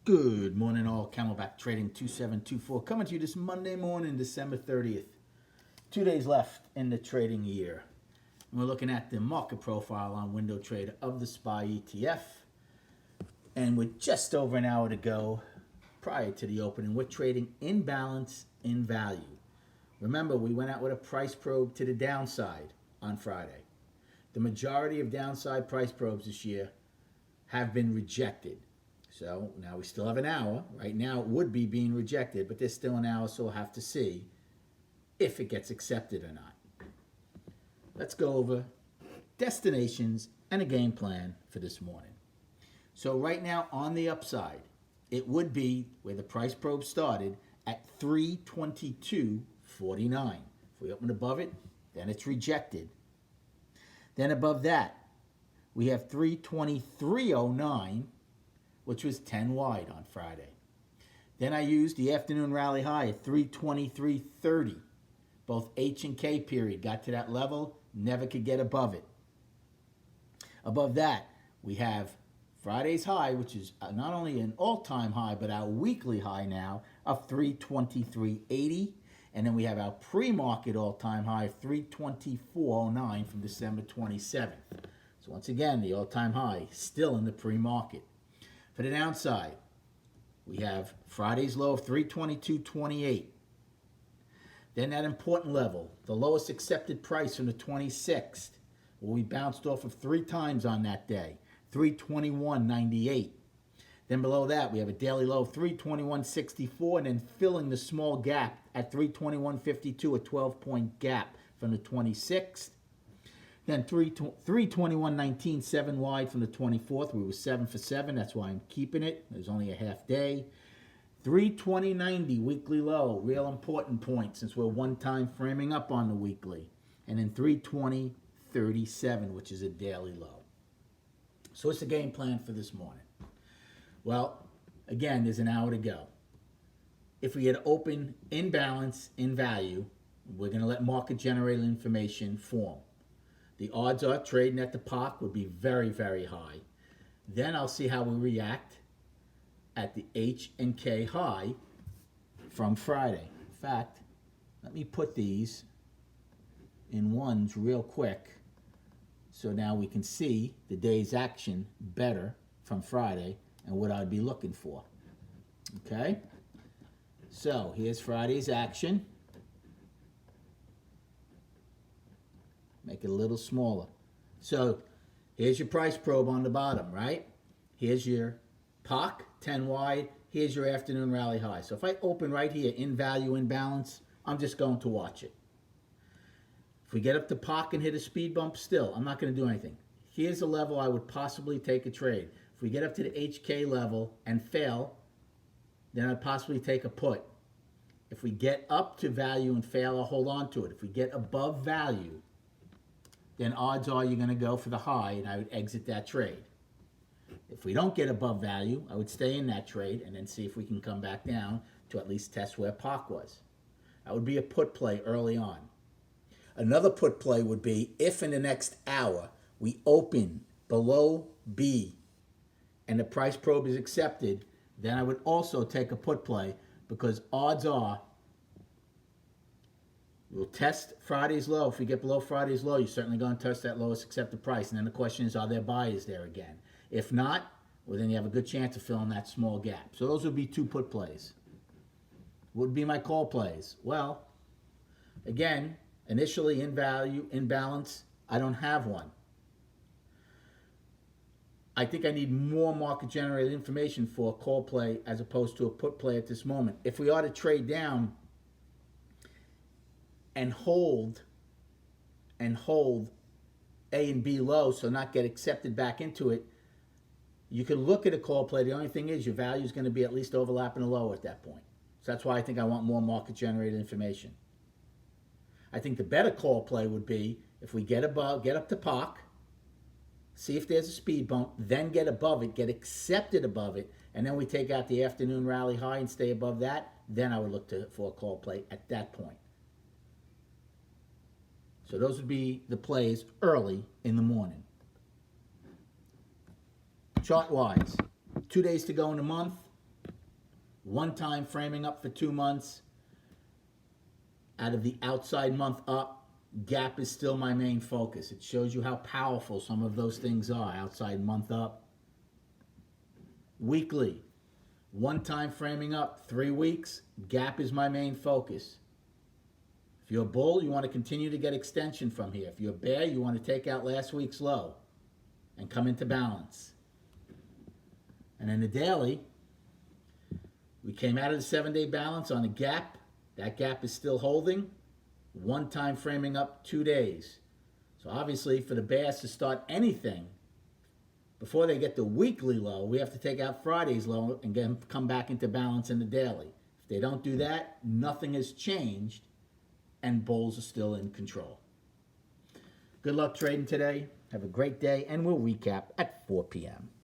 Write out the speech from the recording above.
Good morning, all. Camelback Trading 2724 coming to you this Monday morning, December 30th. 2 days left in the trading year. And we're looking at the market profile on Window Trader of the SPY ETF. And with just over an hour to go prior to the opening, we're trading in balance in value. Remember, we went out with a price probe to the downside on Friday. The majority of downside price probes this year have been rejected. So now we still have an hour. Right now it would be being rejected, but there's still an hour, so we'll have to see if it gets accepted or not. Let's go over destinations and a game plan for this morning. So right now on the upside, it would be where the price probe started at 322.49. If we open above it, then it's rejected. Then above that, we have 323.09, which was 10 wide on Friday. Then I used the afternoon rally high at 323.30. Both H and K period got to that level, never could get above it. Above that, we have Friday's high, which is not only an all-time high, but our weekly high now of 323.80. And then we have our pre-market all-time high of 324.09 from December 27th. So once again, the all-time high still in the pre-market. For the downside, we have Friday's low of 322.28. Then that important level, the lowest accepted price from the 26th, where we bounced off of 3 times on that day, 321.98. Then below that, we have a daily low of 321.64, and then filling the small gap at 321.52, a 12-point gap from the 26th. Then 321.19, 7 wide from the 24th. We were 7 for 7. That's why I'm keeping it. There's only a half day. 320.90, weekly low. Real important point since we're one time framing up on the weekly. And then 320.37, which is a daily low. So what's the game plan for this morning? Well, again, there's an hour to go. If we get open in balance, in value, we're going to let market generated information form. The odds are trading at the POC would be very, very high. Then I'll see how we react at the H and K high from Friday. In fact, let me put these in ones real quick so now we can see the day's action better from Friday and what I'd be looking for. Okay? So here's Friday's action. Make it a little smaller. So here's your price probe on the bottom, right? Here's your POC, 10 wide. Here's your afternoon rally high. So if I open right here in value, in balance, I'm just going to watch it. If we get up to POC and hit a speed bump still, I'm not going to do anything. Here's a level I would possibly take a trade. If we get up to the HK level and fail, then I'd possibly take a put. If we get up to value and fail, I'll hold on to it. If we get above value, then odds are you're going to go for the high, and I would exit that trade. If we don't get above value, I would stay in that trade and then see if we can come back down to at least test where POC was. That would be a put play early on. Another put play would be if in the next hour we open below B and the price probe is accepted, then I would also take a put play because odds are we'll test Friday's low. If we get below Friday's low, you're certainly going to test that lowest accepted price. And then the question is, are there buyers there again? If not, well, then you have a good chance of filling that small gap. So those would be 2 put plays. What would be my call plays? Well, again, initially in value, in balance, I don't have one. I think I need more market-generated information for a call play as opposed to a put play at this moment. If we ought to trade down and hold A and B low, so not get accepted back into it, you can look at a call play. The only thing is your value is going to be at least overlapping a low at that point. So that's why I think I want more market-generated information. I think the better call play would be if we get up to POC, see if there's a speed bump, then get above it, get accepted above it, and then we take out the afternoon rally high and stay above that, then I would look for a call play at that point. So those would be the plays early in the morning. Chart-wise, 2 days to go in the month. One time framing up for 2 months. Out of the outside month up, gap is still my main focus. It shows you how powerful some of those things are. Outside month up. Weekly. One time framing up, 3 weeks. Gap is my main focus. If you're a bull, you want to continue to get extension from here. If you're a bear, you want to take out last week's low and come into balance. And in the daily, we came out of the 7-day balance on a gap. That gap is still holding. One time framing up 2 days. So obviously for the bears to start anything, before they get the weekly low, we have to take out Friday's low and get them come back into balance in the daily. If they don't do that, nothing has changed and bulls are still in control. Good luck trading today. Have a great day, and we'll recap at 4 p.m.